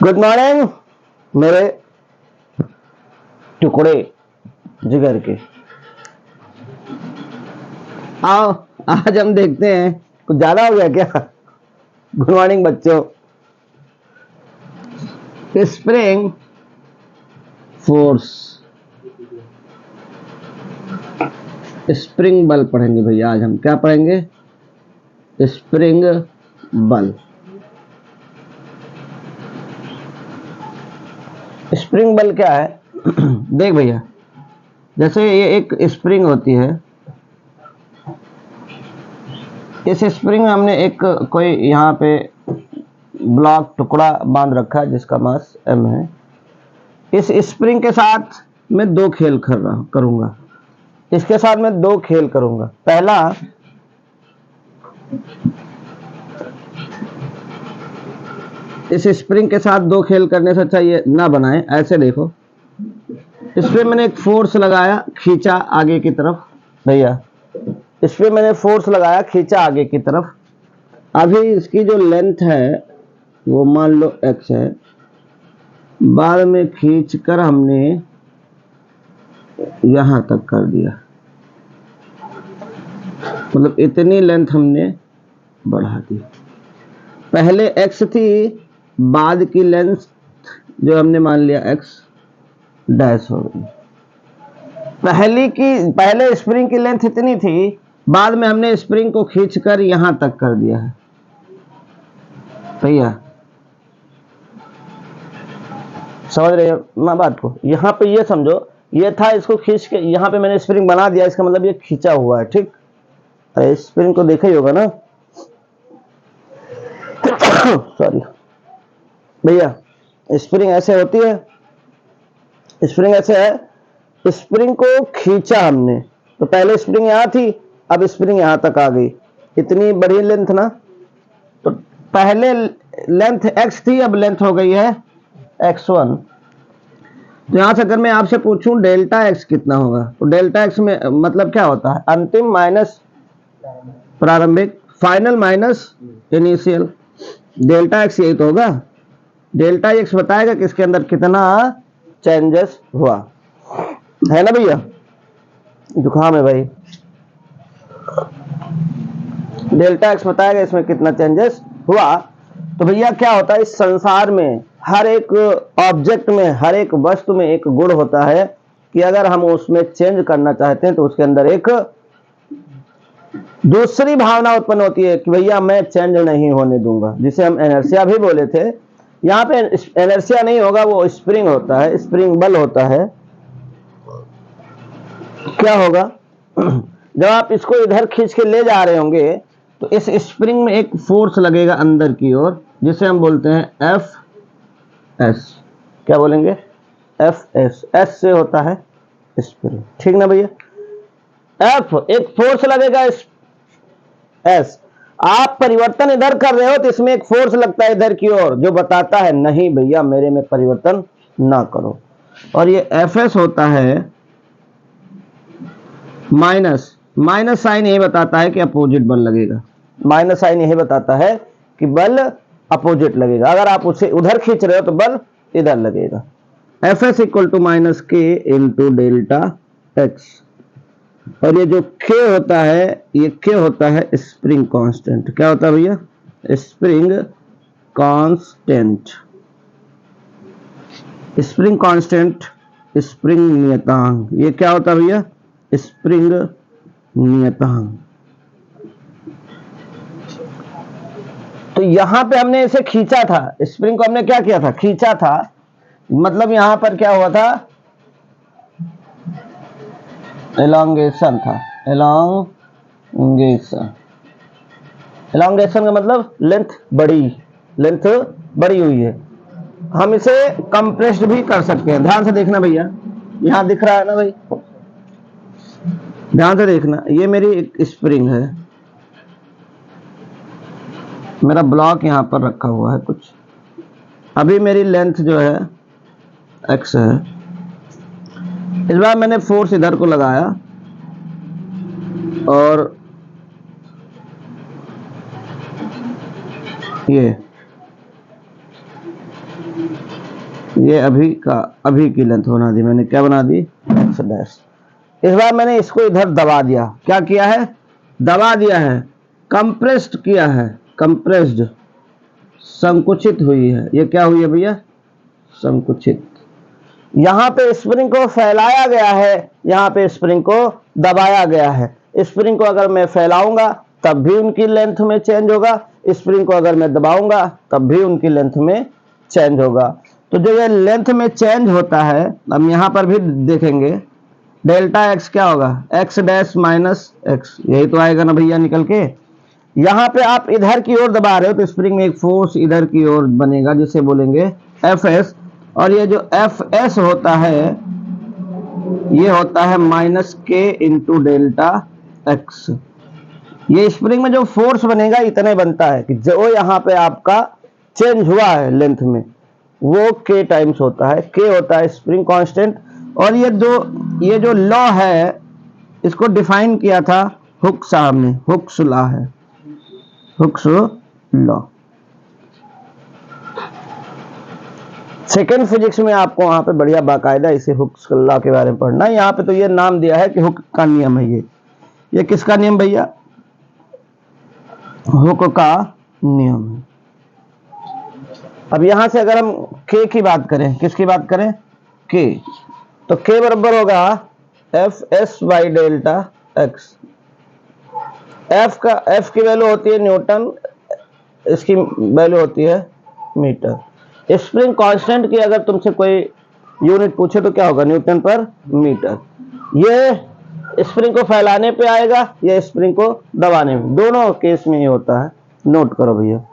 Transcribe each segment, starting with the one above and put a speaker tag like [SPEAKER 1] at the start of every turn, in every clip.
[SPEAKER 1] Good morning मेरे टुकड़े जिगर के। आओ आज हम देखते हैं, कुछ ज्यादा हो गया क्या? गुड मॉर्निंग बच्चों। स्प्रिंग फोर्स, स्प्रिंग बल पढ़ेंगे भैया। आज हम क्या पढ़ेंगे? स्प्रिंग बल। स्प्रिंग बल क्या है? देख भैया, जैसे ये एक स्प्रिंग होती है, इस स्प्रिंग में हमने एक कोई यहाँ पे ब्लॉक टुकड़ा बांध रखा है जिसका मास m है। इस स्प्रिंग के साथ मैं दो खेल करूंगा। इसके साथ मैं दो खेल करूंगा। पहला, इस स्प्रिंग के साथ दो खेल करने से अच्छा ये ना बनाए। ऐसे देखो, इस पे मैंने एक फोर्स लगाया, खींचा आगे की तरफ। भैया इस पे मैंने फोर्स लगाया, खींचा आगे की तरफ। अभी इसकी जो लेंथ है वो मान लो x है। बाद में खींचकर हमने यहां तक कर दिया, मतलब इतनी लेंथ हमने बढ़ा दी। पहले x थी, बाद की लेंथ जो हमने मान लिया x डैश हो गई। पहले स्प्रिंग की लेंथ इतनी थी, बाद में हमने स्प्रिंग को खींचकर यहां तक कर दिया है। भैया समझ रहे हो ना बात को? यहां पे ये समझो, ये था, इसको खींच के यहां पे मैंने स्प्रिंग बना दिया, इसका मतलब ये खींचा हुआ है। ठीक, अरे स्प्रिंग को देखा ही होगा ना। सॉरी भैया, स्प्रिंग ऐसे होती है, स्प्रिंग ऐसे है। स्प्रिंग को खींचा हमने, तो पहले स्प्रिंग यहां थी, अब स्प्रिंग यहां तक आ गई। इतनी बड़ी लेंथ ना, तो पहले लेंथ x थी, अब लेंथ हो गई है x1। तो यहां से अगर मैं आपसे पूछूं डेल्टा x कितना होगा, तो डेल्टा x में मतलब क्या होता है? अंतिम माइनस प्रारंभिक, final minus initial. Delta x यही तो होगा। डेल्टा x बताएगा कि इसके अंदर कितना चेंजेस हुआ है ना भैया। जुकाम है भाई। डेल्टा x बताएगा इसमें कितना चेंजेस हुआ। तो भैया क्या होता है, इस संसार में हर एक ऑब्जेक्ट में, हर एक वस्तु में एक गुण होता है कि अगर हम उसमें चेंज करना चाहते हैं तो उसके अंदर एक दूसरी भावना उत्पन्न होती है कि भैया मैं चेंज नहीं होने दूंगा, जिसे हम इनर्शिया भी बोले थे। यहां पे इनर्शिया नहीं होगा, वो स्प्रिंग होता है, स्प्रिंग बल होता है। क्या होगा? जब आप इसको इधर खींच के ले जा रहे होंगे तो इस स्प्रिंग में एक फोर्स लगेगा अंदर की ओर, जिसे हम बोलते हैं एफ एस। क्या बोलेंगे? F S. एस से होता है स्प्रिंग, ठीक ना भैया। एफ एक फोर्स लगेगा, एस आप परिवर्तन इधर कर रहे हो तो इसमें एक फोर्स लगता है इधर की ओर, जो बताता है नहीं भैया मेरे में परिवर्तन ना करो। और ये एफ एस होता है माइनस। माइनस साइन यही बताता है कि अपोजिट बल लगेगा। माइनस साइन यही बताता है कि बल अपोजिट लगेगा। अगर आप उसे उधर खींच रहे हो तो बल इधर लगेगा। F S equal to minus k into delta x. और ये जो के होता है, ये के होता है स्प्रिंग कांस्टेंट। क्या होता है भैया? Spring constant. Spring constant, spring नियतांक। ये क्या होता है भैया? स्प्रिंग नियतांक। तो यहां पे हमने इसे खींचा था, स्प्रिंग को हमने क्या किया था? खींचा था। मतलब यहां पर क्या हुआ था? एलोंगेशन था। एलोंगेशन, एलोंगेशन का मतलब लेंथ बढ़ी, लेंथ बढ़ी हुई है। हम इसे कंप्रेस्ड भी कर सकते हैं। ध्यान से देखना भैया, यहां दिख रहा है ना भाई, ध्यान से देखना। ये मेरी एक स्प्रिंग है, मेरा ब्लॉक यहां पर रखा हुआ है कुछ। अभी मेरी लेंथ जो है x है। इस बार मैंने फोर्स इधर को लगाया और ये ये अभी की लेंथ बना दी मैंने, क्या बना दी, एक्स डैश। इस बार मैंने इसको इधर दबा दिया, क्या किया है, दबा दिया है, कंप्रेस्ड किया है, कंप्रेस्ड, संकुचित हुई है। ये क्या हुई है भैया, संकुचित। यहां पे स्प्रिंग को फैलाया गया है, यहां पे स्प्रिंग को दबाया गया है। स्प्रिंग को अगर मैं फैलाऊंगा तब भी उनकी लेंथ में चेंज होगा, स्प्रिंग को अगर मैं दबाऊंगा तब भी उनकी लेंथ में चेंज होगा। तो जो ये लेंथ में चेंज होता है, हम यहां पर भी देखेंगे, डेल्टा एक्स क्या होगा, एक्स डैश माइनस एक्स, यही तो आएगा ना भैया निकल के। यहां पे आप इधर की ओर दबा रहे हो तो स्प्रिंग में एक फोर्स इधर की ओर बनेगा जिसे बोलेंगे एफ एस, और ये जो एफ एस होता है ये होता है minus k into delta x. ये स्प्रिंग में जो फोर्स बनेगा इतने बनता है कि जो यहाँ पे आपका चेंज हुआ है लेंथ में वो के टाइम्स होता है, के होता है स्प्रिंग कांस्टेंट। और ये जो लॉ है इसको डिफाइन किया था हुक साहब ने, हुक्स लॉ है, हुक्स लॉ। सेकेंड फिजिक्स में आपको वहां पे बढ़िया बाकायदा इसे हुक्स लॉ के बारे में पढ़ना है। यहाँ पे तो ये नाम दिया है कि हुक का नियम है। ये किसका नियम भैया, हुक का नियम है। अब यहां से अगर हम के की बात करें, किसकी बात करें, के, तो के बराबर होगा F S by delta x. F की वैल्यू होती है न्यूटन, इसकी वैल्यू होती है मीटर। स्प्रिंग कांस्टेंट की अगर तुमसे कोई यूनिट पूछे तो क्या होगा, न्यूटन पर मीटर। ये स्प्रिंग को फैलाने पे आएगा या स्प्रिंग को दबाने में, दोनों केस में ये होता है, नोट करो भैया।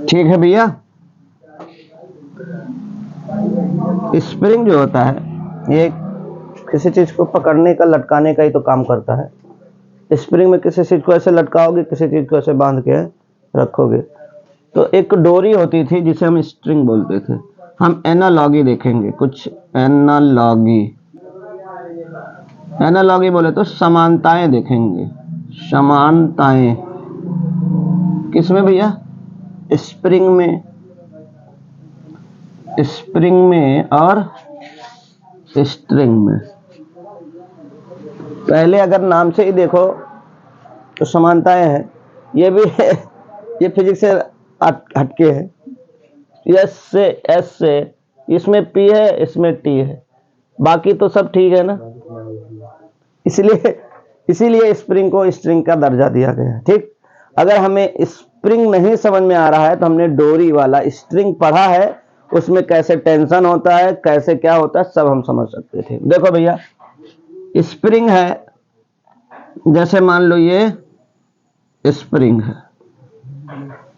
[SPEAKER 1] ठीक है भैया। स्प्रिंग जो होता है ये किसी चीज को पकड़ने का, लटकाने का ही तो काम करता है। स्प्रिंग में किसी चीज को ऐसे लटकाओगे, किसी चीज को ऐसे बांध के रखोगे। तो एक डोरी होती थी जिसे हम स्ट्रिंग बोलते थे। हम एनालॉगी देखेंगे, कुछ एनालॉगी, एनालॉगी बोले तो समानताएं देखेंगे। समानताएं किसमें भैया, स्प्रिंग में, स्प्रिंग में और स्ट्रिंग में। पहले अगर नाम से ही देखो तो समानताएं हैं, ये भी है, ये फिजिक्स से हटके है। एस से, इसमें पी है, इसमें टी है, बाकी तो सब ठीक है ना। इसीलिए स्प्रिंग को स्ट्रिंग का दर्जा दिया गया है। ठीक, अगर हमें स्प्रिंग नहीं समझ में आ रहा है तो हमने डोरी वाला स्ट्रिंग पढ़ा है, उसमें कैसे टेंशन होता है, कैसे क्या होता है, सब हम समझ सकते थे। देखो भैया, स्प्रिंग है, जैसे मान लो ये स्प्रिंग है,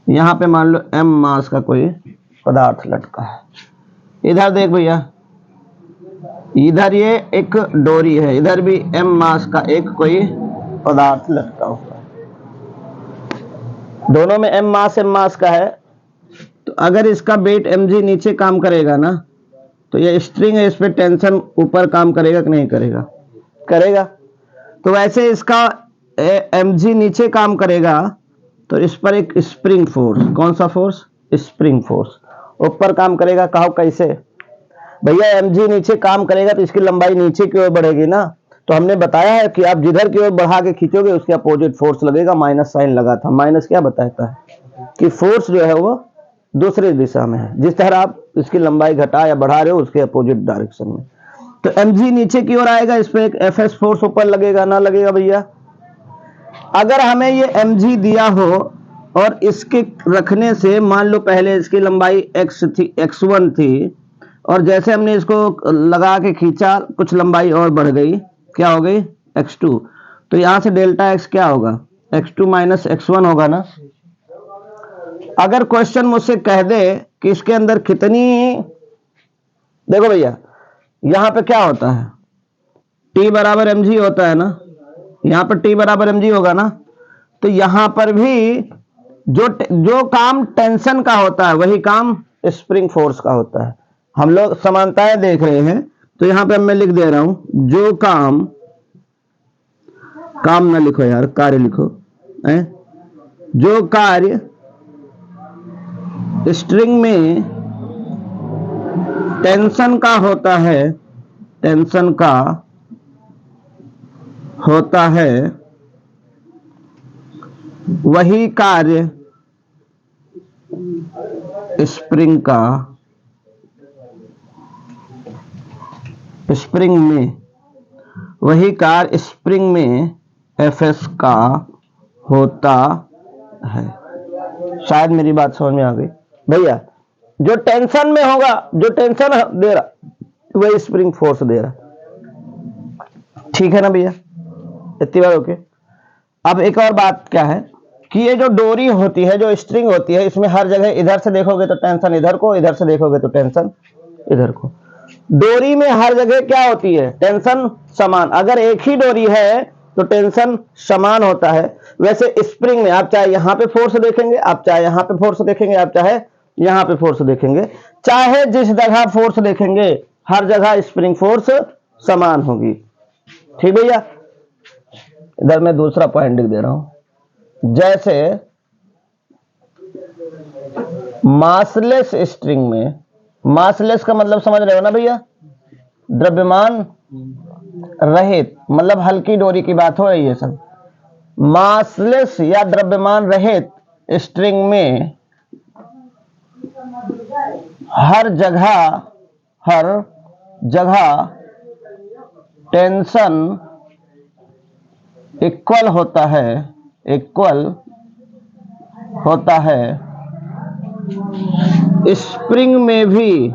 [SPEAKER 1] यहां पे मान लो m मास का कोई पदार्थ लटका है। इधर देख भैया, इधर ये एक डोरी है, इधर भी m मास का एक कोई पदार्थ लटका हुआ है। दोनों में m मास का है। तो अगर इसका वेट mg नीचे काम करेगा ना, तो ये स्ट्रिंग है, इस पे टेंशन ऊपर काम करेगा कि नहीं करेगा, करेगा। तो वैसे इसका mg नीचे काम करेगा तो इस पर एक स्प्रिंग फोर्स, कौन सा फोर्स, स्प्रिंग फोर्स ऊपर काम करेगा। कहो कैसे भैया, mg नीचे काम करेगा तो इसकी लंबाई नीचे की ओर बढ़ेगी ना। तो हमने बताया है कि आप जिधर की ओर बढ़ा के खींचोगे उसके अपोजिट फोर्स लगेगा, माइनस साइन लगा था। माइनस क्या बताता है कि फोर्स जो है वो दूसरी दिशा में है, जिस तरह आप इसकी लंबाई घटा या बढ़ा रहे हो उसके अपोजिट डायरेक्शन में। तो mg नीचे की ओर आएगा, इस पे एक fs फोर्स ऊपर लगेगा, ना लगेगा भैया। अगर हमें ये mg दिया हो और इसके रखने से मान लो पहले इसकी लंबाई x थी, x1 थी, और जैसे हमने इसको लगा के खींचा कुछ लंबाई और बढ़ गई, क्या हो गई, x2। तो यहां से डेल्टा x क्या होगा, x2 माइनस x1 होगा ना। अगर क्वेश्चन मुझसे कह दे कि इसके अंदर कितनी, देखो भैया यहां पे क्या होता है, T बराबर mg होता है ना, यहां पर T बराबर mg होगा ना। तो यहां पर भी जो काम टेंशन का होता है वही काम स्प्रिंग फोर्स का होता है। हम लोग समानताएं देख रहे हैं, तो यहां पे मैं लिख दे रहा हूं, जो काम ना लिखो यार, कार्य लिखो है, जो कार्य स्ट्रिंग में टेंशन का होता है, टेंशन का होता है, वही कार्य स्प्रिंग का, स्प्रिंग में, वही कार्य स्प्रिंग में एफएस का होता है। शायद मेरी बात समझ में आ गई भैया। जो टेंशन में होगा, जो टेंशन दे रहा वही स्प्रिंग फोर्स दे रहा, ठीक है ना भैया, इतनी बार ओके। अब एक और बात क्या है कि ये जो डोरी होती है, जो स्ट्रिंग होती है, इसमें हर जगह इधर से देखोगे तो टेंशन इधर को, इधर से देखोगे तो टेंशन इधर को। डोरी में हर जगह क्या होती है, टेंशन समान। अगर एक ही डोरी है तो टेंशन समान होता है। वैसे स्प्रिंग में आप चाहे यहां पे फोर्स देखेंगे, आप चाहे यहां पे फोर्स देखेंगे, आप चाहे यहां पे फोर्स देखेंगे, चाहे जिस जगह फोर्स देखेंगे, हर जगह स्प्रिंग फोर्स समान होगी। ठीक भैया। इधर मैं दूसरा पॉइंट लिख दे रहा हूं, जैसे मासलेस स्ट्रिंग में, मासलेस का मतलब समझ रहे हो ना भैया, द्रव्यमान रहित, मतलब हल्की डोरी की बात हो रही है सब। मासलेस या द्रव्यमान रहित स्ट्रिंग में हर जगह टेंशन इक्वल होता है, इक्वल होता है। स्प्रिंग में भी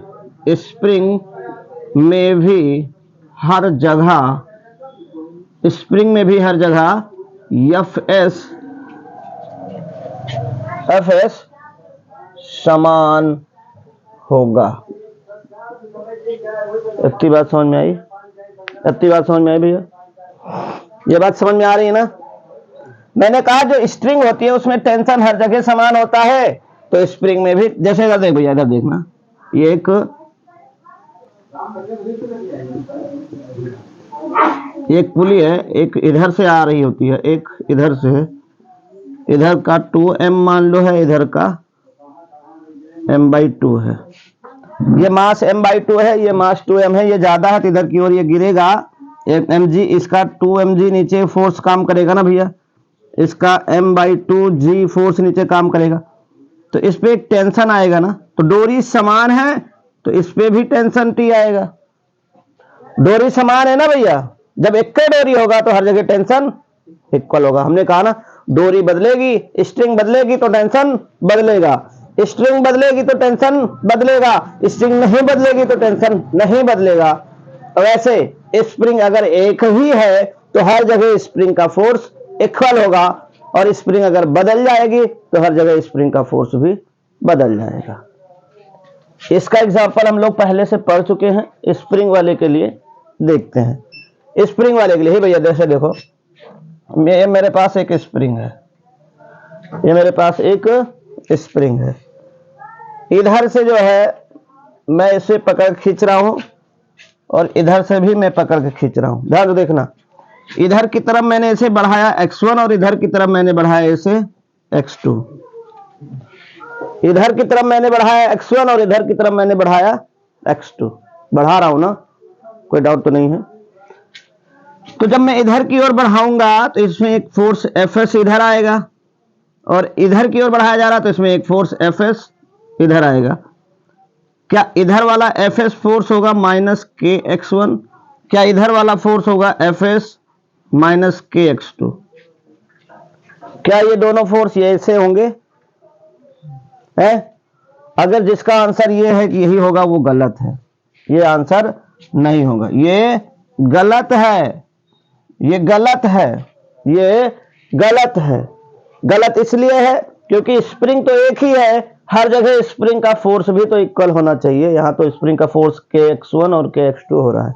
[SPEAKER 1] हर जगह, स्प्रिंग में भी हर जगह एफएस समान होगा। इतनी बात समझ में आई? इतनी बात समझ में आई भैया? ये बात समझ में आ रही है ना? मैंने कहा जो स्ट्रिंग होती है उसमें टेंशन हर जगह समान होता है, तो स्प्रिंग में भी, जैसे इधर देख भैया, इधर देखना, ये एक पुली है, एक इधर से आ रही होती है, एक इधर से, इधर का 2m मान लो है, इधर का m/2 है। ये मास m/2 है, ये मास 2m है, ये ज्यादा है तो इधर की ओर ये गिरेगा mg, इसका 2mg नीचे फोर्स काम करेगा ना भैया, इसका m/2g फोर्स नीचे काम करेगा, तो इस पे एक टेंशन आएगा ना। तो डोरी समान है तो इस पे भी टेंशन T आएगा। डोरी समान है ना भैया, जब एक डोरी होगा तो हर जगह टेंशन इक्वल होगा। हमने कहा ना, डोरी बदलेगी, स्ट्रिंग बदलेगी तो टेंशन बदलेगा, स्ट्रिंग बदलेगी तो टेंशन बदलेगा, स्ट्रिंग नहीं बदलेगी तो टेंशन नहीं बदलेगा। वैसे स्प्रिंग अगर एक ही है तो हर जगह स्प्रिंग का फोर्स इक्वल होगा, और स्प्रिंग अगर बदल जाएगी तो हर जगह स्प्रिंग का फोर्स भी बदल जाएगा। इसका एग्जांपल हम लोग पहले से पढ़ चुके हैं। स्प्रिंग वाले के लिए देखते हैं। स्प्रिंग वाले के लिए ही भैया, जैसे देखो, ये मेरे पास एक स्प्रिंग है, ये मेरे पास एक स्प्रिंग है, इधर से जो है मैं इसे पकड़ खींच रहा हूं और इधर से भी मैं पकड़ के खींच रहा हूं। ध्यान देखना, इधर की तरफ मैंने इसे बढ़ाया x1 और इधर की तरफ मैंने बढ़ाया इसे x2। इधर की तरफ मैंने बढ़ाया x1 और इधर की तरफ मैंने बढ़ाया x2। बढ़ा रहा हूं ना, कोई डाउट तो नहीं है? तो जब मैं इधर की ओर बढ़ाऊंगा तो इसमें एक फोर्स Fs इधर आएगा, और इधर की ओर बढ़ाया जा रहा तो इसमें एक फोर्स Fs इधर आएगा। क्या इधर वाला Fs फोर्स होगा -kx1? क्या इधर वाला फोर्स होगा Fs -kx2? क्या ये दोनों फोर्स ऐसे होंगे? है? अगर जिसका आंसर ये है कि यही होगा, वो गलत है। ये आंसर नहीं होगा, ये गलत है, ये गलत है, ये गलत है। गलत इसलिए है क्योंकि स्प्रिंग तो एक ही है, हर जगह स्प्रिंग का फोर्स भी तो इक्वल होना चाहिए। यहां तो स्प्रिंग का फोर्स kx1 और kx2 हो रहा है,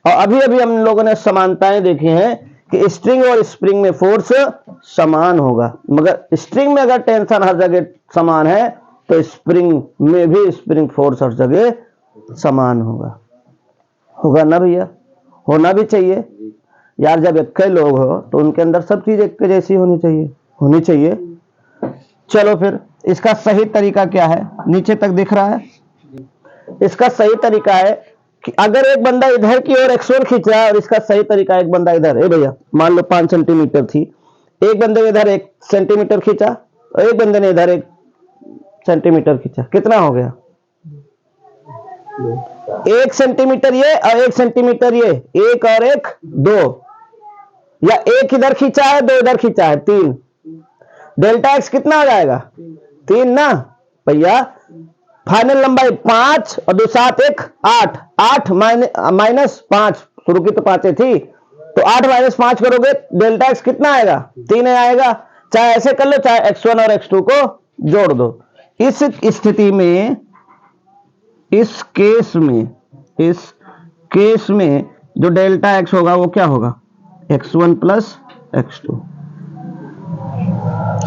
[SPEAKER 1] और अभी अभी हम लोगों ने समानताएं देखी हैं कि स्ट्रिंग और स्प्रिंग में फोर्स समान होगा, मगर स्ट्रिंग में अगर टेंशन हर जगह समान है तो स्प्रिंग में भी स्प्रिंग फोर्स हर जगह समान होगा। होगा ना भैया, होना भी चाहिए यार। जब एक ही लोग हो तो उनके अंदर सब चीज एक जैसी होनी चाहिए, होनी चाहिए। चलो फिर इसका सही तरीका क्या है, नीचे तक दिख रहा है। इसका सही तरीका है कि अगर एक बंदा इधर की ओर x1 खींच रहा है और इसका सही तरीका एक बंदा इधर है भैया, मान लो 5 सेंटीमीटर थी, एक बंदे ने इधर 1 सेंटीमीटर खींचा और एक बंदे ने इधर 1 सेंटीमीटर खींचा, कितना हो गया? 1 सेंटीमीटर ये और 1 सेंटीमीटर ये, 1 और 1 2, या एक इधर खींचा है 2 इधर खींचा है 3, डेल्टा एक्स कितना हो जाएगा? 3 ना भैया। फाइनल लंबाई 5 और 2 7 1 8, 8 माइनस 5, शुरू की तो 5 थी, तो 8 माइनस 5 करोगे डेल्टा एक्स कितना आएगा? 3 आएगा। चाहे ऐसे कर लो, चाहे x1 और x2 को जोड़ दो। इस स्थिति में, इस केस में जो डेल्टा एक्स होगा वो क्या होगा? x1 plus x2।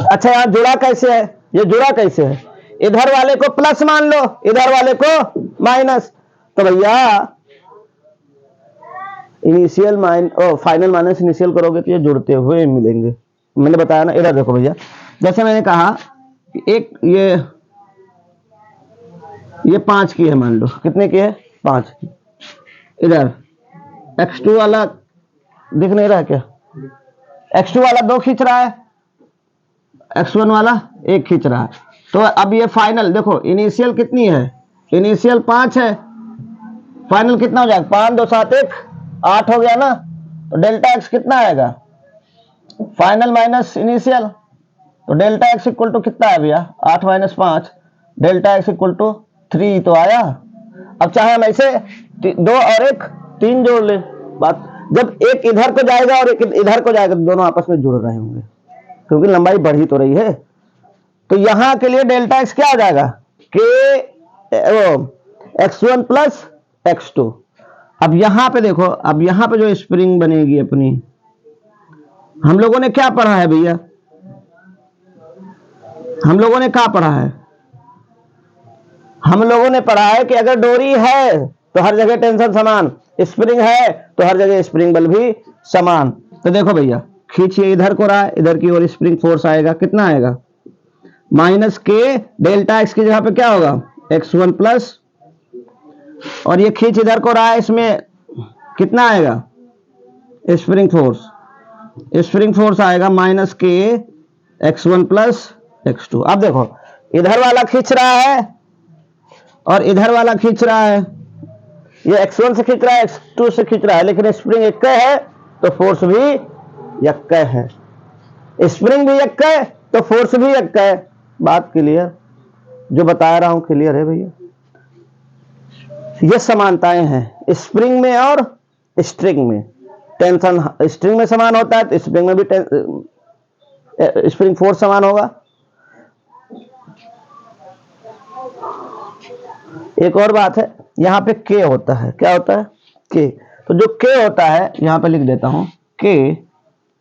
[SPEAKER 1] अच्छा यहां जुड़ा कैसे है? ये जुड़ा कैसे है? इधर वाले को प्लस मान लो, इधर वाले को माइनस, तो भैया इनिशियल फाइनल माइनस इनिशियल करोगे तो ये जुड़ते हुए मिलेंगे। मैंने बताया ना, इधर देखो भैया, जैसे मैंने कहा कि एक ये 5 की है, मान लो कितने की है? 5 की। इधर x2 वाला दिख नहीं रहा क्या? x2 वाला 2 खींच रहा है, x1 वाला 1 खींच रहा है। तो अब ये फाइनल देखो, इनिशियल कितनी है? इनिशियल 5 है, फाइनल कितना हो जाएगा? 5 2 7 1 8 हो गया ना। तो डेल्टा एक्स कितना आएगा? फाइनल माइनस इनिशियल, तो डेल्टा एक्स इक्वल टू कितना है भैया? 8 माइनस 5, डेल्टा एक्स इक्वल टू 3 तो आया। अब चाहे हम ऐसे 2 और 1 3 जोड़ ले, बात जब एक इधर को जाएगा और एक इधर को जाएगा तो दोनों आपस में जुड़ रहे होंगे, क्योंकि लंबाई बढ़ी तो रही है। तो यहां के लिए डेल्टा एक्स क्या हो जाएगा? x1 plus x2। अब यहां पे देखो, अब यहां पे जो स्प्रिंग बनेगी अपनी, हम लोगों ने क्या पढ़ा है भैया? हम लोगों ने क्या पढ़ा है? हम लोगों ने पढ़ा है कि अगर डोरी है तो हर जगह टेंशन समान, स्प्रिंग है तो हर जगह स्प्रिंग बल भी समान। तो देखो भैया, खींचिए इधर को रहा है, इधर की ओर स्प्रिंग फोर्स आएगा, कितना आएगा? माइनस के, डेल्टा एक्स की जगह पे क्या होगा? x1 प्लस, और ये खींच इधर को रहा है, इसमें कितना आएगा? Spring force. स्प्रिंग फोर्स आएगा माइनस के x1 प्लस x2। अब देखो, इधर वाला खींच रहा है और इधर वाला खींच रहा है, ये x1 से खींच रहा है, x2 से खींच रहा है, लेकिन स्प्रिंग एक है तो फोर्स भी एक है। स्प्रिंग भी एक है तो फोर्स भी एक है। बात क्लियर? जो बता रहा हूं क्लियर है भैया? ये समानताएं हैं स्प्रिंग में और स्ट्रिंग में। टेंशन स्ट्रिंग में समान होता है तो स्प्रिंग में भी स्प्रिंग फोर्स समान होगा। एक और बात है, यहां पे के होता है, क्या होता है? के। तो जो के होता है यहां पे लिख देता हूं, के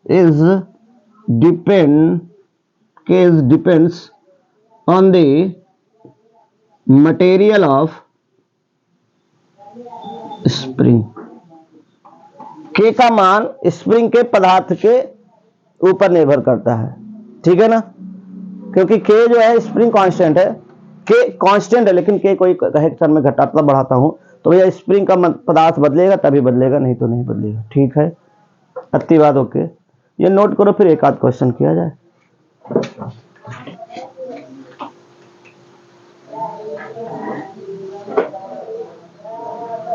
[SPEAKER 1] is depends on the material of spring. के का मान स्प्रिंग के पदार्थ के ऊपर निर्भर करता है, ठीक है ना? क्योंकि के जो है स्प्रिंग कांस्टेंट है, के कांस्टेंट है, लेकिन के कोई कहे सर मैं घटाता बढ़ाता हूं तो भैया स्प्रिंग का पदार्थ बदलेगा तभी बदलेगा, नहीं तो नहीं बदलेगा। ठीक है, अति बात ओके। ये नोट करो, फिर एक आध क्वेश्चन किया जाए।